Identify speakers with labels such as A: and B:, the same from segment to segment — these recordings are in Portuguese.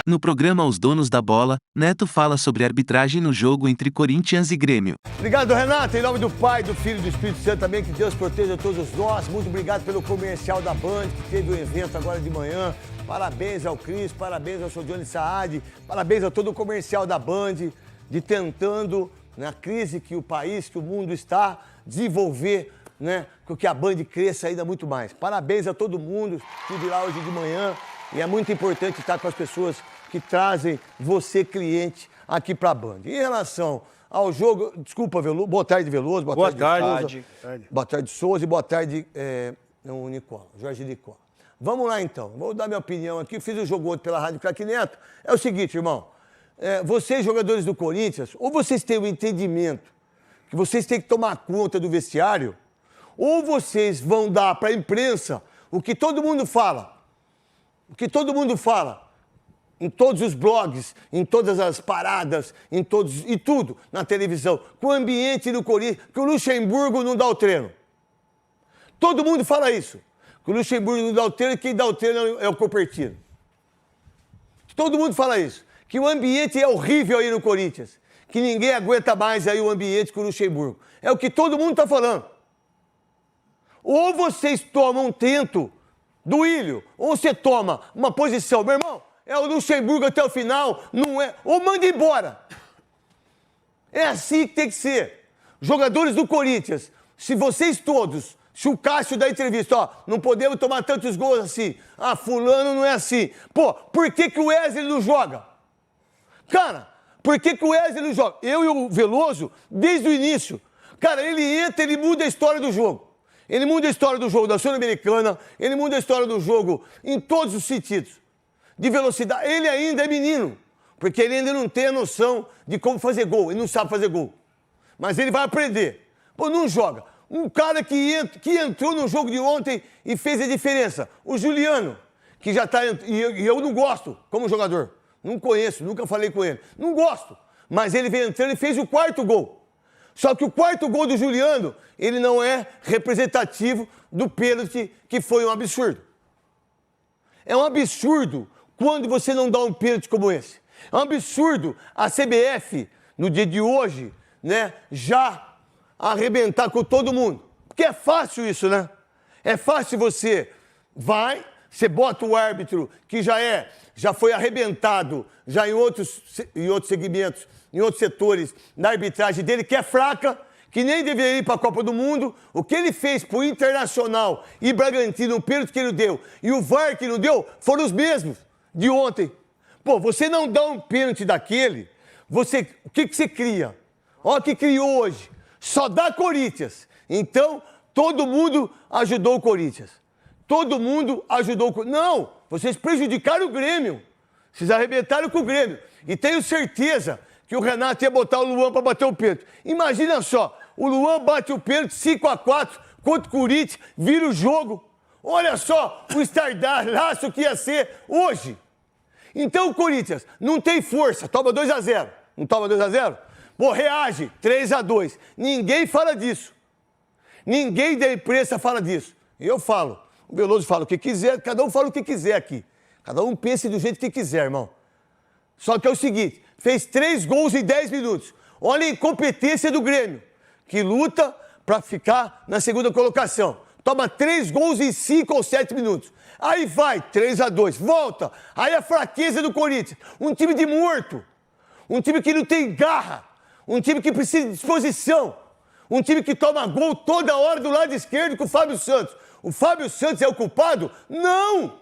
A: No programa Os Donos da Bola, Neto fala sobre arbitragem no jogo entre Corinthians e Grêmio.
B: Obrigado, Renato. Em nome do Pai, do Filho e do Espírito Santo também, que Deus proteja todos nós. Muito obrigado pelo comercial da Band, que teve o evento agora de manhã. Parabéns ao Cris, parabéns ao Sr. Johnny Saad, parabéns a todo o comercial da Band, de tentando, na crise que o país, que o mundo está, desenvolver, né, com que a Band cresça ainda muito mais. Parabéns a todo mundo, estive lá hoje de manhã e é muito importante estar com as pessoas que trazem você, cliente, aqui para a Band. Em relação ao jogo, desculpa, Veloso, boa tarde, Veloso, boa tarde, Souza, boa tarde, Souza e boa tarde, Nicola, Jorge Nicola. Vamos lá, então, vou dar minha opinião aqui, fiz o jogo outro pela Rádio Craque Neto. É o seguinte, irmão, vocês, jogadores do Corinthians, ou vocês têm o entendimento que vocês têm que tomar conta do vestiário, ou vocês vão dar para a imprensa o que todo mundo fala. O que todo mundo fala. Em todos os blogs, em todas as paradas, em todos e tudo na televisão. Com o ambiente do Corinthians, que o Luxemburgo não dá o treino. Todo mundo fala isso. Que o Luxemburgo não dá o treino e quem dá o treino é o Copertino. Todo mundo fala isso. Que o ambiente é horrível aí no Corinthians. Que ninguém aguenta mais aí o ambiente com o Luxemburgo. É o que todo mundo está falando. Ou vocês tomam um tento do Ilho, ou você toma uma posição. Meu irmão, é o Luxemburgo até o final, não é? Ou manda embora. É assim que tem que ser. Jogadores do Corinthians, se vocês todos, se o Cássio dá entrevista, ó, não podemos tomar tantos gols assim. Ah, fulano não é assim. Pô, por que o Wesley não joga? Cara, por que o Wesley não joga? Eu e o Veloso, desde o início, cara, ele entra, ele muda a história do jogo. Ele muda a história do jogo da Sul-Americana, ele muda a história do jogo em todos os sentidos. De velocidade, ele ainda é menino, porque ele ainda não tem a noção de como fazer gol, ele não sabe fazer gol. Mas ele vai aprender. Pô, não joga. Um cara que entrou no jogo de ontem e fez a diferença, o Juliano, que já está... E eu não gosto como jogador, não conheço, nunca falei com ele, não gosto. Mas ele veio entrando e fez o 4º gol. Só que o 4º gol do Juliano, ele não é representativo do pênalti, que foi um absurdo. É um absurdo quando você não dá um pênalti como esse. É um absurdo a CBF, no dia de hoje, né, já arrebentar com todo mundo. Porque é fácil isso, né? É fácil você você bota o árbitro que já foi arrebentado, já em outros segmentos, em outros setores da arbitragem dele, que é fraca, que nem deveria ir para a Copa do Mundo. O que ele fez para o Internacional e Bragantino, o pênalti que ele deu, e o VAR que não deu, foram os mesmos de ontem. Pô, você não dá um pênalti daquele, o que você cria? Olha o que criou hoje. Só dá Corinthians. Então, todo mundo ajudou o Corinthians. Todo mundo ajudou o Corinthians. Não, vocês prejudicaram o Grêmio. Vocês arrebentaram com o Grêmio. E tenho certeza que o Renato ia botar o Luan para bater o pênalti. Imagina só, o Luan bate o pênalti 5-4 contra o Corinthians, vira o jogo. Olha só o estardalhaço que ia ser hoje. Então o Corinthians não tem força, toma 2-0. Não toma 2-0? Pô, reage, 3-2. Ninguém fala disso. Ninguém da imprensa fala disso. Eu falo. O Veloso fala o que quiser, cada um fala o que quiser aqui. Cada um pense do jeito que quiser, irmão. Só que é o seguinte, fez 3 gols em 10 minutos. Olha a incompetência do Grêmio, que luta para ficar na segunda colocação. Toma 3 gols em 5 ou 7 minutos. Aí vai, 3-2, volta. Aí a fraqueza do Corinthians. Um time de morto. Um time que não tem garra. Um time que precisa de disposição. Um time que toma gol toda hora do lado esquerdo com o Fábio Santos. O Fábio Santos é o culpado? Não!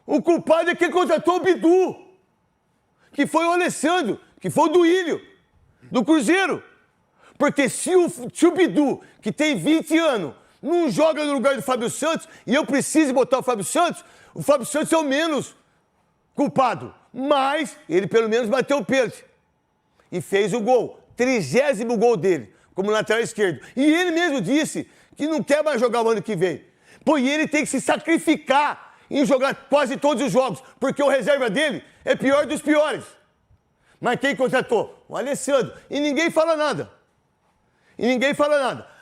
B: O culpado é quem contratou o Bidu. Que foi o Alessandro, que foi o do Ilho, do Cruzeiro. Porque se o Bidu, que tem 20 anos, não joga no lugar do Fábio Santos, e eu preciso botar o Fábio Santos é o menos culpado. Mas ele pelo menos bateu o pênalti. E fez o gol. 30º gol dele, como lateral esquerdo. E ele mesmo disse que não quer mais jogar o ano que vem. Pô, e ele tem que se sacrificar em jogar quase todos os jogos, porque o reserva dele é pior dos piores. Mas quem contratou? O Alessandro. E ninguém fala nada.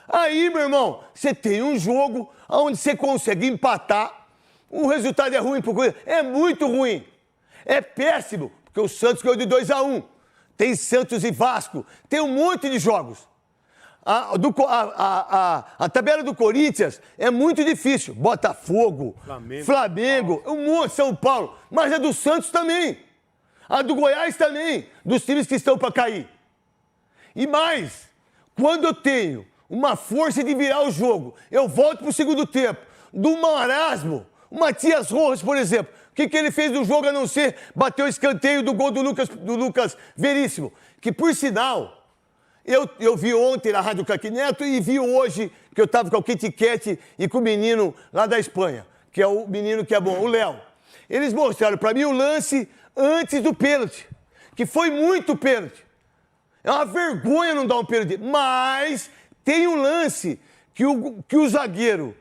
B: Aí, meu irmão, você tem um jogo onde você consegue empatar, o resultado é ruim pro Corinthians, é muito ruim, é péssimo, porque o Santos ganhou de 2-1, tem Santos e Vasco, tem um monte de jogos. A tabela do Corinthians é muito difícil. Botafogo, Flamengo, um monte, São Paulo, mas a do Santos também. A do Goiás também, dos times que estão para cair. E mais, quando eu tenho uma força de virar o jogo, eu volto para o segundo tempo, do marasmo, o Matias Rojas, por exemplo, o que ele fez no jogo a não ser bater o escanteio do gol do Lucas Veríssimo, que por sinal... Eu vi ontem na Rádio Craque Neto e vi hoje que eu estava com o Kit Kat e com o menino lá da Espanha, que é o menino que é bom, o Léo. Eles mostraram para mim o lance antes do pênalti, que foi muito pênalti. É uma vergonha não dar um pênalti, mas tem um lance que o zagueiro,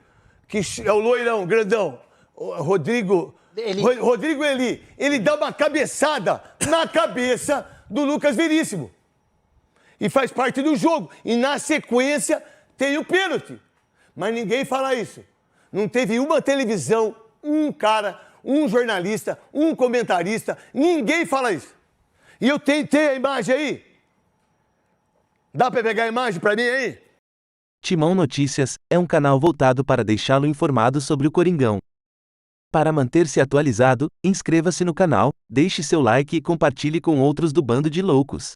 B: que é o loirão, grandão, Rodrigo Eli, ele dá uma cabeçada na cabeça do Lucas Veríssimo. E faz parte do jogo. E na sequência tem o pênalti. Mas ninguém fala isso. Não teve uma televisão, um cara, um jornalista, um comentarista, ninguém fala isso. E eu tenho a imagem aí. Dá para pegar a imagem para mim aí?
A: Timão Notícias é um canal voltado para deixá-lo informado sobre o Coringão. Para manter-se atualizado, inscreva-se no canal, deixe seu like e compartilhe com outros do Bando de Loucos.